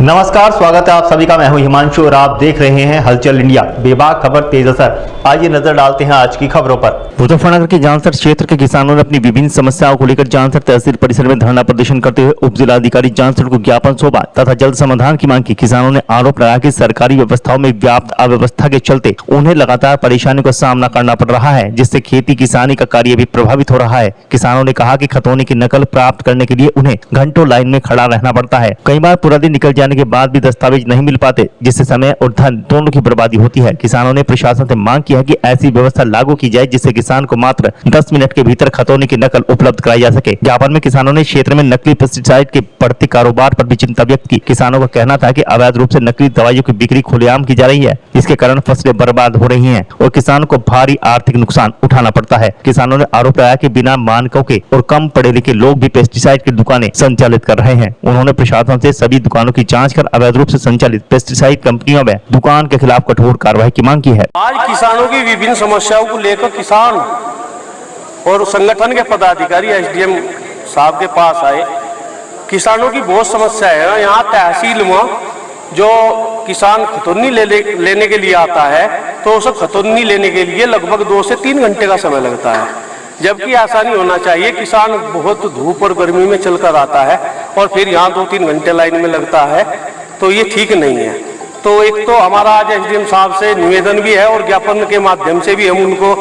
नमस्कार, स्वागत है आप सभी का। मैं हूं हिमांशु और आप देख रहे हैं हलचल इंडिया। बेबाक खबर तेज असर। आइए नजर डालते हैं आज की खबरों पर। मुजफ्फरनगर के जानसर क्षेत्र के किसानों ने अपनी विभिन्न समस्याओं को लेकर जानसर तहसील परिसर में धरना प्रदर्शन करते हुए उप जिलाधिकारी जानसर को ज्ञापन सौंपा तथा जल्द समाधान की मांग की। किसानों ने आरोप लगाया कि सरकारी व्यवस्थाओं में व्याप्त अव्यवस्था के चलते उन्हें लगातार परेशानियों का सामना करना पड़ रहा है, जिससे खेती किसानी का कार्य भी प्रभावित हो रहा है। किसानों ने कहा कि खतौनी की नकल प्राप्त करने के लिए उन्हें घंटों लाइन में खड़ा रहना पड़ता है। कई बार पूरा दिन निकल जाने के बाद भी दस्तावेज नहीं मिल पाते, जिससे समय और धन दोनों की बर्बादी होती है। किसानों ने प्रशासन से मांग की है कि ऐसी व्यवस्था लागू की जाए जिससे किसान को मात्र 10 मिनट के भीतर खतौनी की नकल उपलब्ध कराई जा सके। ज्ञापन में किसानों ने क्षेत्र में नकली पेस्टिसाइड के बढ़ते कारोबार पर भी चिंता व्यक्त की। किसानों का कहना था कि अवैध रूप से नकली दवाइयों की बिक्री खुलेआम की जा रही है, जिसके कारण फसलें बर्बाद हो रही हैं और किसान को भारी आर्थिक नुकसान उठाना पड़ता है। किसानों ने आरोप लगाया कि बिना मानकों के और कम पढ़े लिखे लोग भी पेस्टिसाइड की दुकानें संचालित कर रहे हैं। उन्होंने प्रशासन से सभी दुकानों की जाँच कर अवैध रूप से संचालित पेस्टिसाइड कंपनियों में दुकान के खिलाफ कठोर कार्रवाई की मांग की है। आज किसानों की विभिन्न समस्याओं को लेकर किसान और संगठन के पदाधिकारी एसडीएम साहब के पास आए। किसानों की बहुत समस्या है। यहाँ तहसील में जो किसान खतौनी लेने के लिए आता है तो उसे खतौनी लेने के लिए लगभग 2 से 3 घंटे का समय लगता है, जबकि ऐसा नहीं होना चाहिए। किसान बहुत धूप और गर्मी में चलकर आता है और फिर यहाँ 2-3 घंटे लाइन में लगता है, तो ये ठीक नहीं है। तो एक तो हमारा आज एसडीएम साहब से निवेदन भी है और ज्ञापन के माध्यम से भी हम उनको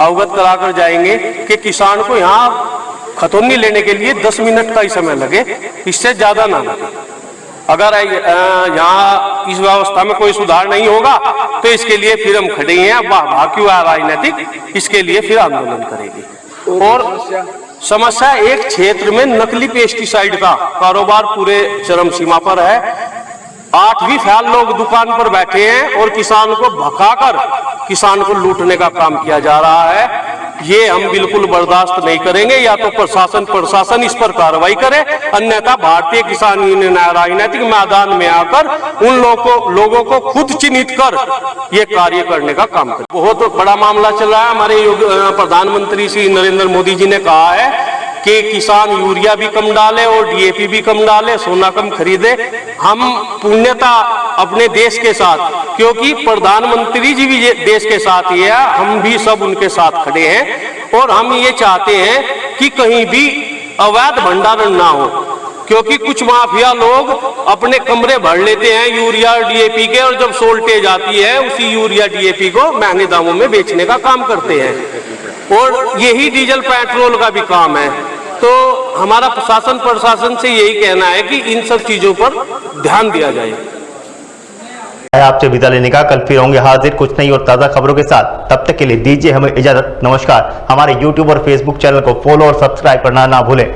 अवगत कराकर जाएंगे कि किसान को यहाँ खतौनी लेने के लिए 10 मिनट का ही समय लगे, इससे ज्यादा ना लगे। अगर यहाँ इस व्यवस्था में कोई सुधार नहीं होगा तो इसके लिए फिर हम खड़े हैं। भाक्यू राजनीतिक, इसके लिए फिर आंदोलन करेंगे। और समस्या एक क्षेत्र में नकली पेस्टिसाइड का कारोबार पूरे चरम सीमा पर है। 8 फैल लोग दुकान पर बैठे हैं और किसान को भगाकर किसान को लूटने का काम किया जा रहा है। ये हम बिल्कुल बर्दाश्त नहीं करेंगे। या तो प्रशासन इस पर कार्रवाई करे, अन्यथा भारतीय किसान यूनियन राजनीतिक मैदान में आकर उन लोगों को खुद चिन्हित कर ये कार्य करने का काम करे। बहुत बड़ा मामला चल रहा है। हमारे प्रधानमंत्री श्री नरेंद्र मोदी जी ने कहा है कि किसान यूरिया भी कम डाले और डीएपी भी कम डाले, सोना कम खरीदे। हम पुण्यता अपने देश के साथ, क्योंकि प्रधानमंत्री जी भी देश के साथ ही है, हम भी सब उनके साथ खड़े हैं और हम ये चाहते हैं कि कहीं भी अवैध भंडारण ना हो, क्योंकि कुछ माफिया लोग अपने कमरे भर लेते हैं यूरिया डीएपी के और जब शॉर्टेज आती है उसी यूरिया डीएपी को महंगे दामों में बेचने का काम करते हैं और यही डीजल पेट्रोल का भी काम है। तो हमारा प्रशासन से यही कहना है कि इन सब चीजों पर ध्यान दिया जाए। आपसे विदा लेने का, कल फिर होंगे हाजिर कुछ नई और ताजा खबरों के साथ। तब तक के लिए दीजिए हमें इजाजत। नमस्कार। हमारे YouTube और Facebook चैनल को फॉलो और सब्सक्राइब करना ना भूलें।